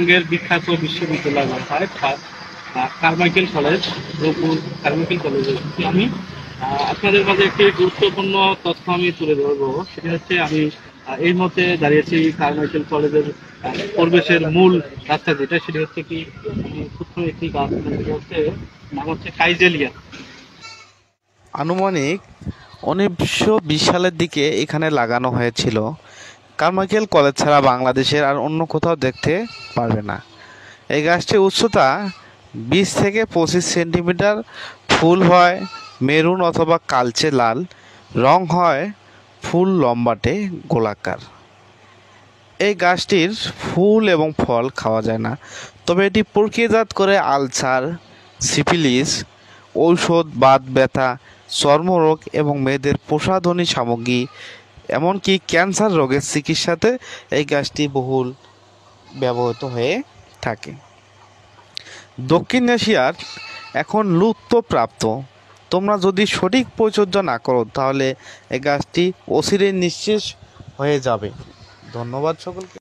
পশ্চিমবঙ্গের বিখ্যাত বিশ্ববিদ্যালয় অর্থাৎ কারমাইকেল কলেজ, রূপপুর কারমাইকেল কলেজে এসেছি আমি। আপনাদের মাঝে একটি গুরুত্বপূর্ণ তথ্য আমি তুলে ধরবো। সেটি হচ্ছে আমি এই মুহূর্তে দাঁড়িয়েছি কারমাইকেল কলেজের প্রবেশের মূল রাস্তা যেটা, সেটি হচ্ছে কি আমি ছোট্ট একটি গাছ, যেটা হচ্ছে নাম হচ্ছে কাইজেলিয়া। আনুমানিক 1920 সালের দিকে এখানে লাগানো হয়েছিল। কারমাইকেল কলেজ ছাড়া বাংলাদেশের আর অন্য কোথাও দেখতে পারবে না। এই গাছটির উচ্চতা 20 থেকে 25 সেন্টিমিটার। ফুল হয় মেরুন অথবা কালচে লাল, রং হয় ফুল লম্বাটে গোলাকার। এই গাছটির ফুল এবং ফল খাওয়া যায় না, তবে এটি প্রক্রিয়াজাত করে আলসার, সিফিলিস, ঔষধ, বাত ব্যথা, চর্মরোগ এবং মেয়েদের প্রসাধনী সামগ্রী, এমনকি ক্যান্সার রোগের চিকিৎসাতে এই গাছটি বহুল ব্যবহৃত হয়ে থাকে। দক্ষিণ এশিয়ার এখন লুপ্তপ্রাপ্ত। তোমরা যদি সঠিক পরিচর্যা না করো তাহলে এই গাছটি অচিরেই নিঃশেষ হয়ে যাবে। ধন্যবাদ সকলকে।